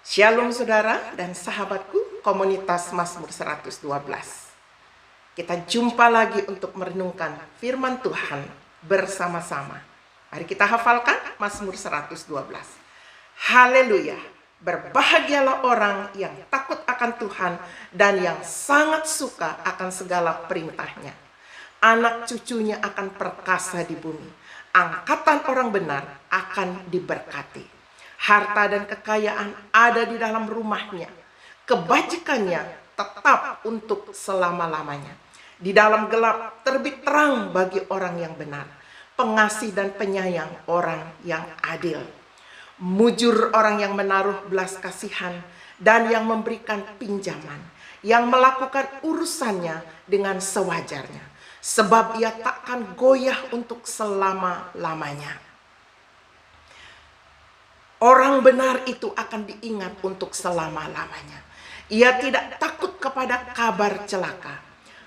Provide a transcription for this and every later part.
Shalom saudara dan sahabatku komunitas Mazmur 112. Kita jumpa lagi untuk merenungkan firman Tuhan bersama-sama. Mari kita hafalkan Mazmur 112. Haleluya. Berbahagialah orang yang takut akan Tuhan dan yang sangat suka akan segala perintahnya. Anak cucunya akan perkasa di bumi. Angkatan orang benar akan diberkati. Harta dan kekayaan ada di dalam rumahnya. Kebajikannya tetap untuk selama-lamanya. Di dalam gelap terbit terang bagi orang yang benar. Pengasih dan penyayang orang yang adil. Mujur orang yang menaruh belas kasihan dan yang memberikan pinjaman. Yang melakukan urusannya dengan sewajarnya. Sebab ia takkan goyah untuk selama-lamanya. Orang benar itu akan diingat untuk selama-lamanya. Ia tidak takut kepada kabar celaka.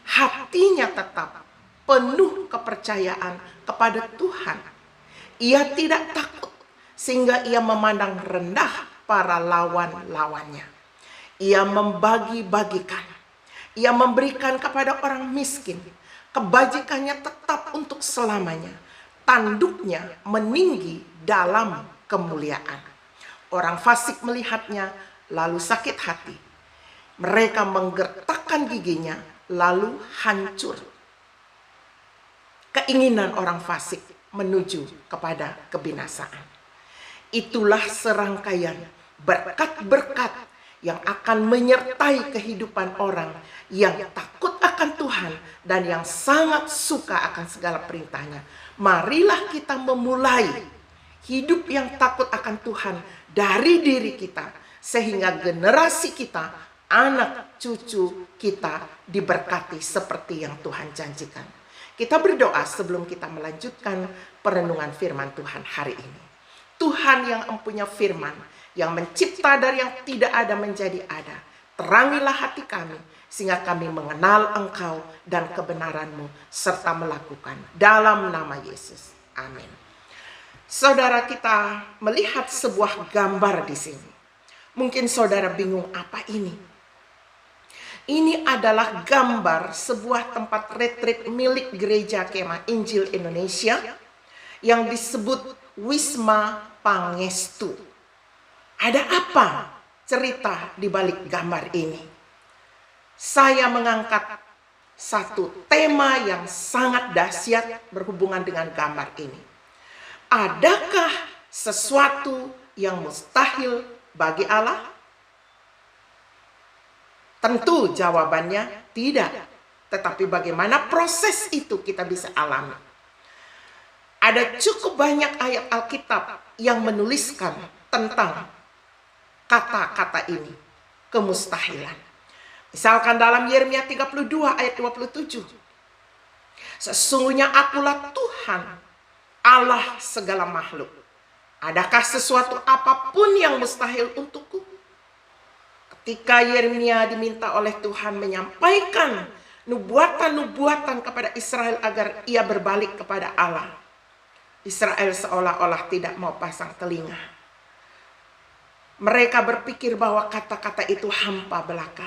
Hatinya tetap penuh kepercayaan kepada Tuhan. Ia tidak takut sehingga ia memandang rendah para lawan-lawannya. Ia membagi-bagikan. Ia memberikan kepada orang miskin. Kebajikannya tetap untuk selamanya. Tanduknya meninggi dalam kemuliaan. Orang fasik melihatnya lalu sakit hati. Mereka menggertakkan giginya lalu hancur. Keinginan orang fasik menuju kepada kebinasaan. Itulah serangkaian berkat-berkat yang akan menyertai kehidupan orang yang takut akan Tuhan dan yang sangat suka akan segala perintahnya. Marilah kita memulai hidup yang takut akan Tuhan dari diri kita, sehingga generasi kita, anak cucu kita diberkati seperti yang Tuhan janjikan. Kita berdoa sebelum kita melanjutkan perenungan firman Tuhan hari ini. Tuhan yang empunya firman, yang mencipta dari yang tidak ada menjadi ada, terangilah hati kami, sehingga kami mengenal Engkau dan kebenaran-Mu, serta melakukan dalam nama Yesus. Amin. Saudara, kita melihat sebuah gambar di sini. Mungkin saudara bingung, apa ini? Ini adalah gambar sebuah tempat retreat milik Gereja Kemah Injil Indonesia yang disebut Wisma Pangestu. Ada apa cerita di balik gambar ini? Saya mengangkat satu tema yang sangat dahsyat berhubungan dengan gambar ini. Adakah sesuatu yang mustahil bagi Allah? Tentu jawabannya tidak. Tetapi bagaimana proses itu kita bisa alami? Ada cukup banyak ayat Alkitab yang menuliskan tentang kata-kata ini, kemustahilan. Misalkan dalam Yeremia 32 ayat 27. Sesungguhnya akulah Tuhan, Allah segala makhluk. Adakah sesuatu apapun yang mustahil untukku? Ketika Yeremia diminta oleh Tuhan menyampaikan nubuatan-nubuatan kepada Israel agar ia berbalik kepada Allah, Israel seolah-olah tidak mau pasang telinga. Mereka berpikir bahwa kata-kata itu hampa belaka.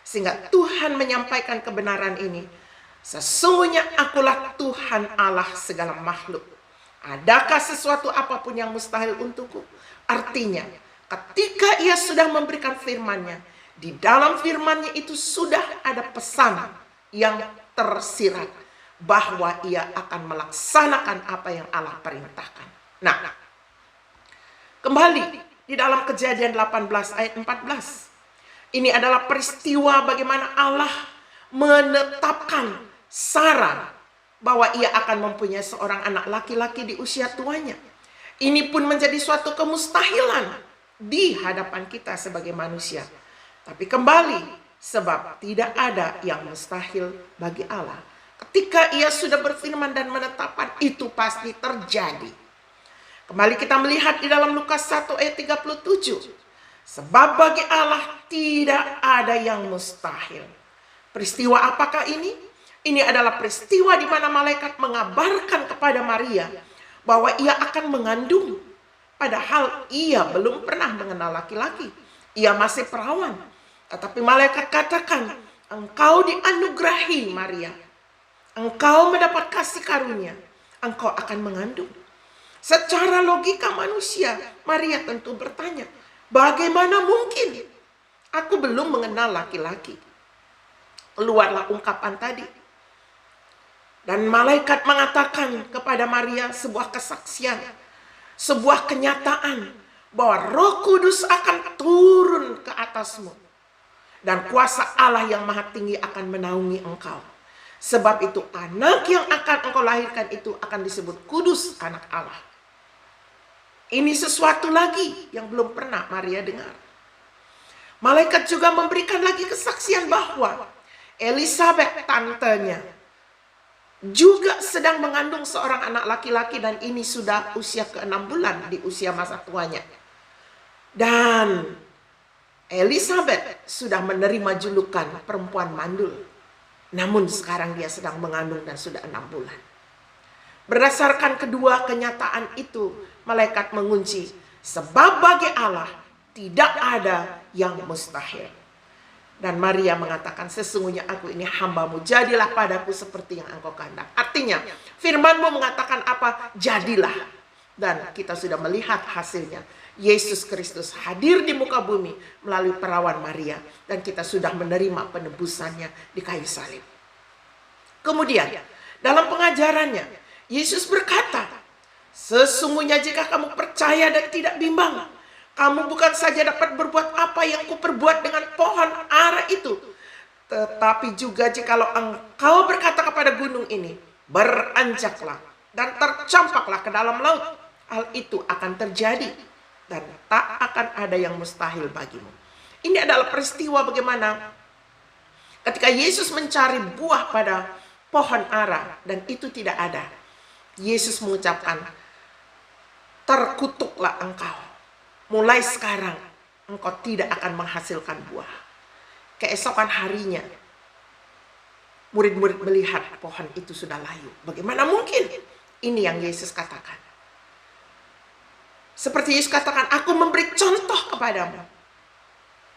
Sehingga Tuhan menyampaikan kebenaran ini. Sesungguhnya akulah Tuhan Allah segala makhluk. Adakah sesuatu apapun yang mustahil untukku? Artinya, ketika ia sudah memberikan firman-Nya, di dalam firman-Nya itu sudah ada pesan yang tersirat bahwa ia akan melaksanakan apa yang Allah perintahkan. Nah, kembali di dalam Kejadian 18 ayat 14. Ini adalah peristiwa bagaimana Allah menetapkan Sarah bahwa ia akan mempunyai seorang anak laki-laki di usia tuanya. Ini pun menjadi suatu kemustahilan di hadapan kita sebagai manusia. Tapi kembali, sebab tidak ada yang mustahil bagi Allah. Ketika ia sudah berfirman dan menetapkan, itu pasti terjadi. Kembali kita melihat di dalam Lukas 1 ayat 37. Sebab bagi Allah tidak ada yang mustahil. Peristiwa apakah ini? Ini adalah peristiwa di mana malaikat mengabarkan kepada Maria bahwa ia akan mengandung Padahal ia belum pernah mengenal laki-laki. Ia masih perawan. Tetapi malaikat katakan, engkau dianugerahi Maria. Engkau mendapat kasih karunia. Engkau akan mengandung. Secara logika manusia, Maria tentu bertanya, bagaimana mungkin? Aku belum mengenal laki-laki. Keluarlah ungkapan tadi. Dan malaikat mengatakan kepada Maria sebuah kesaksian, sebuah kenyataan bahwa Roh Kudus akan turun ke atasmu. Dan kuasa Allah yang maha tinggi akan menaungi engkau. Sebab itu anak yang akan engkau lahirkan itu akan disebut kudus, anak Allah. Ini sesuatu lagi yang belum pernah Maria dengar. Malaikat juga memberikan lagi kesaksian bahwa Elisabeth, tantenya, juga sedang mengandung seorang anak laki-laki, dan ini sudah usia ke-6 bulan di usia masa tuanya. Dan Elisabeth sudah menerima julukan perempuan mandul. Namun sekarang dia sedang mengandung dan sudah 6 bulan. Berdasarkan kedua kenyataan itu, malaikat mengunci, sebab bagi Allah tidak ada yang mustahil. Dan Maria mengatakan, sesungguhnya aku ini hambamu, jadilah padaku seperti yang engkau kehendak. Artinya, firmanmu mengatakan apa? Jadilah. Dan kita sudah melihat hasilnya. Yesus Kristus hadir di muka bumi melalui perawan Maria. Dan kita sudah menerima penebusannya di kayu salib. Kemudian, dalam pengajarannya, Yesus berkata, sesungguhnya jika kamu percaya dan tidak bimbang, kamu bukan saja dapat berbuat apa yang kuperbuat dengan pohon ara itu, tetapi juga jikalau engkau berkata kepada gunung ini, beranjaklah dan tercampaklah ke dalam laut, hal itu akan terjadi dan tak akan ada yang mustahil bagimu. Ini adalah peristiwa bagaimana ketika Yesus mencari buah pada pohon ara dan itu tidak ada. Yesus mengucapkan, terkutuklah engkau. Mulai sekarang engkau tidak akan menghasilkan buah. Keesokan harinya murid-murid melihat pohon itu sudah layu. Bagaimana mungkin? Ini yang Yesus katakan. Seperti Yesus katakan, aku memberi contoh kepadamu.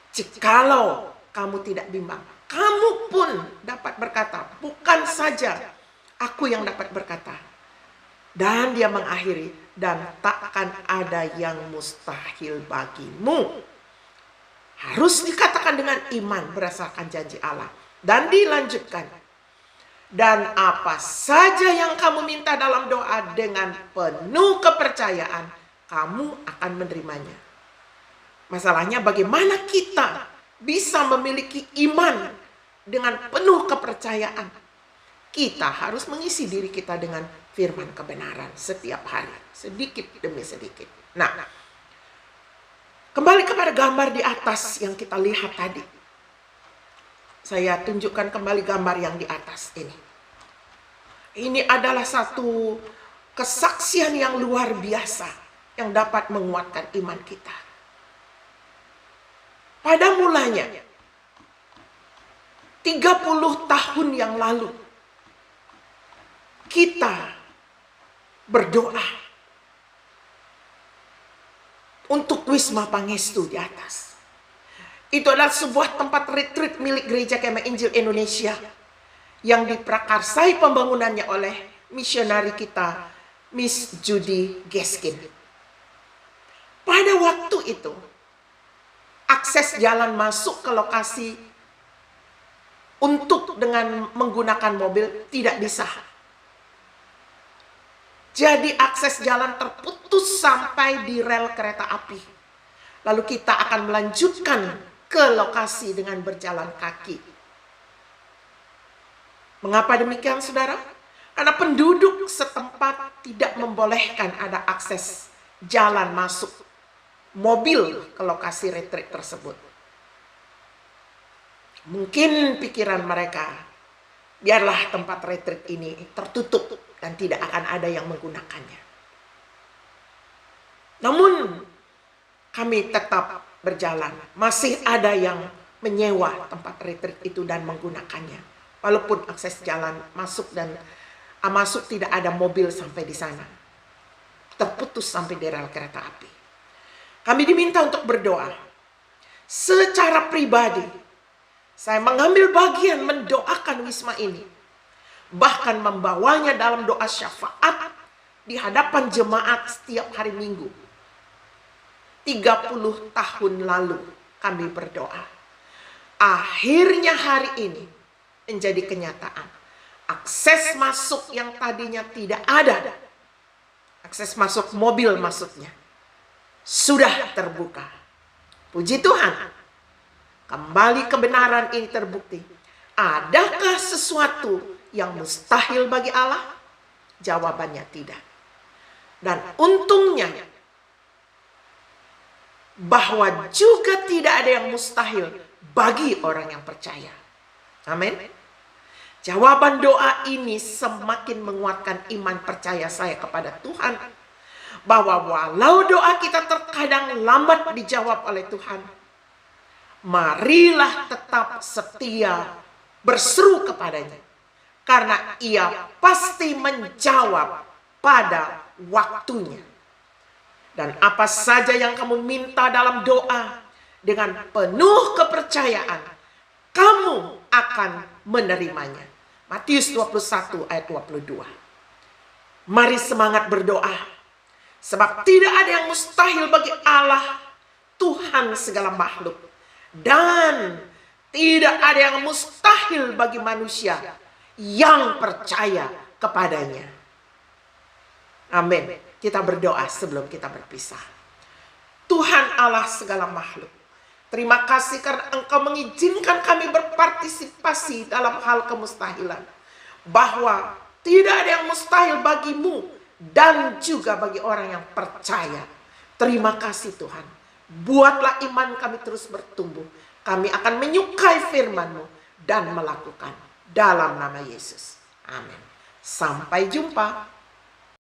Jikalau kamu tidak bimbang, kamu pun dapat berkata, bukan saja aku yang dapat berkata. Dan dia mengakhiri, dan takkan ada yang mustahil bagimu. Harus dikatakan dengan iman berdasarkan janji Allah. Dan dilanjutkan, dan apa saja yang kamu minta dalam doa dengan penuh kepercayaan, kamu akan menerimanya. Masalahnya bagaimana kita bisa memiliki iman dengan penuh kepercayaan? Kita harus mengisi diri kita dengan firman kebenaran setiap hari, sedikit demi sedikit. Nah, kembali kepada gambar di atas yang kita lihat tadi. Saya tunjukkan kembali gambar yang di atas ini. Ini adalah satu kesaksian yang luar biasa yang dapat menguatkan iman kita. Pada mulanya, 30 tahun yang lalu, kita berdoa untuk Wisma Pangestu di atas. Itu adalah sebuah tempat retreat milik Gereja Kemah Injil Indonesia yang diprakarsai pembangunannya oleh misionari kita, Miss Judy Geskin. Pada waktu itu, akses jalan masuk ke lokasi untuk dengan menggunakan mobil tidak bisa. Jadi akses jalan terputus sampai di rel kereta api. Lalu kita akan melanjutkan ke lokasi dengan berjalan kaki. Mengapa demikian, saudara? Karena penduduk setempat tidak membolehkan ada akses jalan masuk mobil ke lokasi retreat tersebut. Mungkin pikiran mereka, biarlah tempat retreat ini tertutup dan tidak akan ada yang menggunakannya. Namun kami tetap berjalan. Masih ada yang menyewa tempat retreat itu dan menggunakannya. Walaupun akses jalan masuk dan masuk tidak ada mobil sampai di sana. terputus sampai di rel kereta api. Kami diminta untuk berdoa. Secara pribadi, saya mengambil bagian mendoakan Wisma ini. Bahkan membawanya dalam doa syafaat di hadapan jemaat setiap hari Minggu. 30 tahun lalu kami berdoa. Akhirnya hari ini menjadi kenyataan. Akses masuk yang tadinya tidak ada, akses masuk mobil maksudnya, sudah terbuka. Puji Tuhan, kembali kebenaran ini terbukti. Adakah sesuatu yang mustahil bagi Allah? Jawabannya tidak. Dan untungnya, bahwa juga tidak ada yang mustahil bagi orang yang percaya. Amin. Jawaban doa ini semakin menguatkan iman percaya saya kepada Tuhan. Bahwa walau doa kita terkadang lambat dijawab oleh Tuhan, marilah tetap setia berseru kepadanya. Karena ia pasti menjawab pada waktunya. Dan apa saja yang kamu minta dalam doa, dengan penuh kepercayaan, kamu akan menerimanya. Matius 21 ayat 22. Mari semangat berdoa. Sebab tidak ada yang mustahil bagi Allah, Tuhan segala makhluk. Dan tidak ada yang mustahil bagi manusia yang percaya kepadanya. Amin. Kita berdoa sebelum kita berpisah. Tuhan Allah segala makhluk, terima kasih karena Engkau mengizinkan kami berpartisipasi dalam hal kemustahilan. Bahwa tidak ada yang mustahil bagimu dan juga bagi orang yang percaya. Terima kasih Tuhan. Buatlah iman kami terus bertumbuh. Kami akan menyukai firman-Mu dan melakukan dalam nama Yesus. Amin. Sampai jumpa.